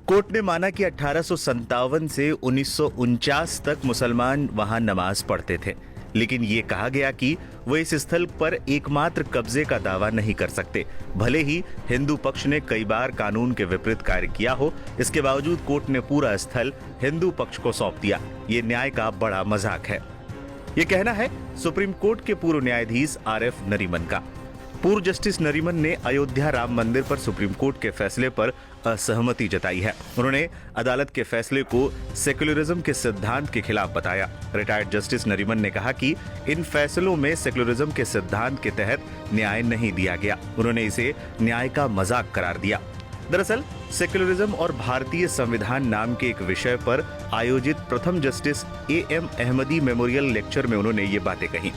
Court ने माना कि 1857 से 1949 तक मुसलमान वहां नमाज पढ़ते थे, लेकिन ये कहा गया कि वे इस स्थल पर एकमात्र कब्जे का दावा नहीं कर सकते। भले ही हिंदू पक्ष ने कई बार कानून के विपरीत कार्य किया हो, इसके बावजूद कोर्ट ने पूरा स्थल हिंदू पक्ष को सौंप दिया। ये न्याय का बड़ा मजाक है, ये कहना है सुप्रीम कोर्ट के पूर्व न्यायाधीश RF नरीमन का। पूर्व जस्टिस नरीमन ने अयोध्या राम मंदिर पर सुप्रीम कोर्ट के फैसले पर असहमति जताई है। उन्होंने अदालत के फैसले को सेक्युलरिज्म के सिद्धांत के खिलाफ बताया। रिटायर्ड जस्टिस नरीमन ने कहा कि इन फैसलों में सेक्युलरिज्म के सिद्धांत के तहत न्याय नहीं दिया गया। उन्होंने इसे न्याय का मजाक करार दिया। दरअसल सेक्युलरिज्म और भारतीय संविधान नाम के एक विषय पर आयोजित प्रथम justice AM Ahmadi memorial lecture में उन्होंने ये बातें कही।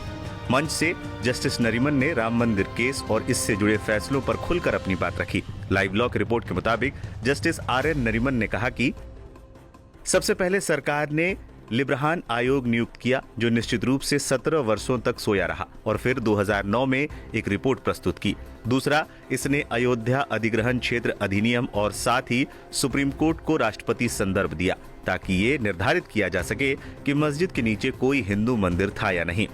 मंच से जस्टिस नरीमन ने राम मंदिर केस और इससे जुड़े फैसलों पर खुलकर अपनी बात रखी। लाइव लॉ की रिपोर्ट के मुताबिक जस्टिस RN नरीमन ने कहा कि सबसे पहले सरकार ने लिब्रहान आयोग नियुक्त किया, जो निश्चित रूप से 17 वर्षों तक सोया रहा और फिर 2009 में एक रिपोर्ट प्रस्तुत की। दूसरा, इसने अयोध्या अधिग्रहण क्षेत्र अधिनियम और साथ ही सुप्रीम कोर्ट को राष्ट्रपति संदर्भ दिया, ताकि ये निर्धारित किया जा सके कि मस्जिद के नीचे कोई हिंदू मंदिर था या नहीं।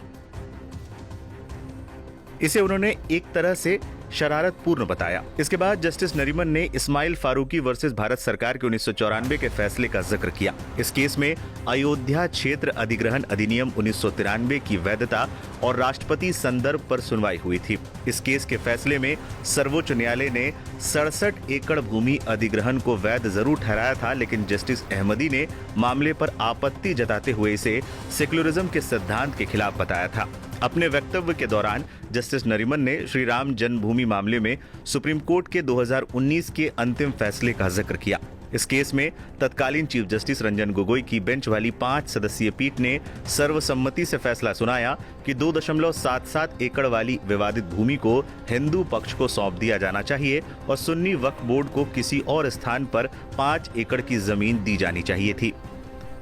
इसे उन्होंने एक तरह से शरारतपूर्ण बताया। इसके बाद जस्टिस नरीमन ने इस्माइल फारूकी वर्सेस भारत सरकार के 1994 के फैसले का जिक्र किया। इस केस में अयोध्या क्षेत्र अधिग्रहण अधिनियम 1993 की वैधता और राष्ट्रपति संदर्भ पर सुनवाई हुई थी। इस केस के फैसले में सर्वोच्च न्यायालय ने 67 एकड़ भूमि अधिग्रहण को वैध जरूर ठहराया था, लेकिन जस्टिस अहमदी ने मामले पर आपत्ति जताते हुए इसे सेक्युलरिज्म के सिद्धांत के खिलाफ बताया था। अपने वक्तव्य के दौरान जस्टिस नरीमन ने श्री राम जन्मभूमि मामले में सुप्रीम कोर्ट के 2019 के अंतिम फैसले का जिक्र किया। इस केस में तत्कालीन चीफ जस्टिस रंजन गोगोई की बेंच वाली 5 सदस्यीय पीठ ने सर्वसम्मति से फैसला सुनाया कि 2.77 एकड़ वाली विवादित भूमि को हिंदू पक्ष को सौंप दिया जाना चाहिए और सुन्नी वक्फ बोर्ड को किसी और स्थान पर 5 एकड़ की जमीन दी जानी चाहिए थी।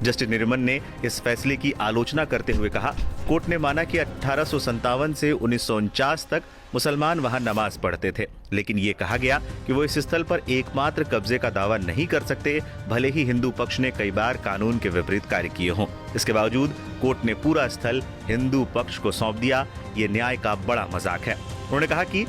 जस्टिस नरीमन ने इस फैसले की आलोचना करते हुए कहा, कोर्ट ने माना कि 1857 से 1949 तक मुसलमान वहां नमाज पढ़ते थे, लेकिन ये कहा गया कि वो इस स्थल पर एकमात्र कब्जे का दावा नहीं कर सकते, भले ही हिंदू पक्ष ने कई बार कानून के विपरीत कार्य किए हों। इसके बावजूद कोर्ट ने पूरा स्थल हिंदू पक्ष को सौंप दिया। ये न्याय का बड़ा मजाक है। उन्होंने कहा कि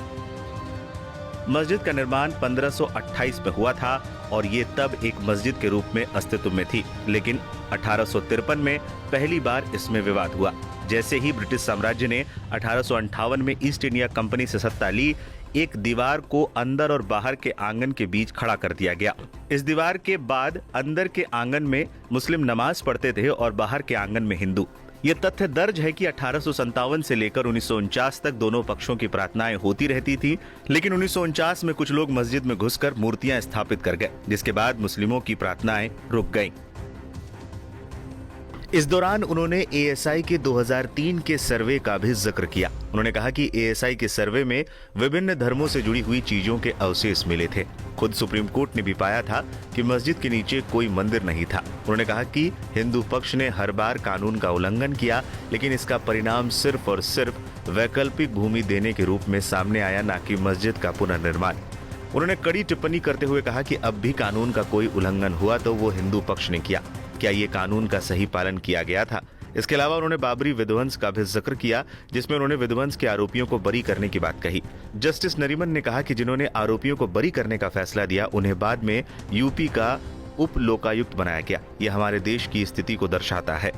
मस्जिद का निर्माण 1528 में हुआ था और ये तब एक मस्जिद के रूप में अस्तित्व में थी, लेकिन 1853 में पहली बार इसमें विवाद हुआ। जैसे ही ब्रिटिश साम्राज्य ने 1858 में ईस्ट इंडिया कंपनी से सत्ता ली, एक दीवार को अंदर और बाहर के आंगन के बीच खड़ा कर दिया गया। इस दीवार के बाद अंदर के आंगन में मुस्लिम नमाज पढ़ते थे और बाहर के आंगन में हिंदू। ये तथ्य दर्ज है कि 1857 से लेकर 1949 तक दोनों पक्षों की प्रार्थनाएं होती रहती थी, लेकिन 1949 में कुछ लोग मस्जिद में घुसकर मूर्तियां स्थापित कर गए, जिसके बाद मुस्लिमों की प्रार्थनाएं रुक गईं। इस दौरान उन्होंने ASI के 2003 के सर्वे का भी जिक्र किया। उन्होंने कहा कि ASI के सर्वे में विभिन्न धर्मों से जुड़ी हुई चीजों के अवशेष मिले थे। खुद सुप्रीम कोर्ट ने भी पाया था कि मस्जिद के नीचे कोई मंदिर नहीं था। उन्होंने कहा कि हिंदू पक्ष ने हर बार कानून का उल्लंघन किया, लेकिन इसका परिणाम सिर्फ और सिर्फ वैकल्पिक भूमि देने के रूप में सामने आया, न कि मस्जिद का पुनर्निर्माण। उन्होंने कड़ी टिप्पणी करते हुए कहा कि अब भी कानून का कोई उल्लंघन हुआ तो वो हिंदू पक्ष ने किया। क्या ये कानून का सही पालन किया गया था? इसके अलावा उन्होंने बाबरी विध्वंस का भी जिक्र किया, जिसमें उन्होंने विध्वंस के आरोपियों को बरी करने की बात कही। जस्टिस नरीमन ने कहा कि जिन्होंने आरोपियों को बरी करने का फैसला दिया, उन्हें बाद में यूपी का उप लोकायुक्त बनाया गया। यह हमारे देश की स्थिति को दर्शाता है।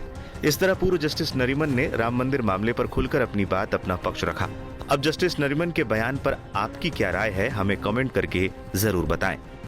इस तरह पूर्व जस्टिस नरीमन ने राम मंदिर मामले पर खुलकर अपनी बात, अपना पक्ष रखा। अब जस्टिस नरीमन के बयान पर आपकी क्या राय है, हमें कमेंट करके जरूर बताएं।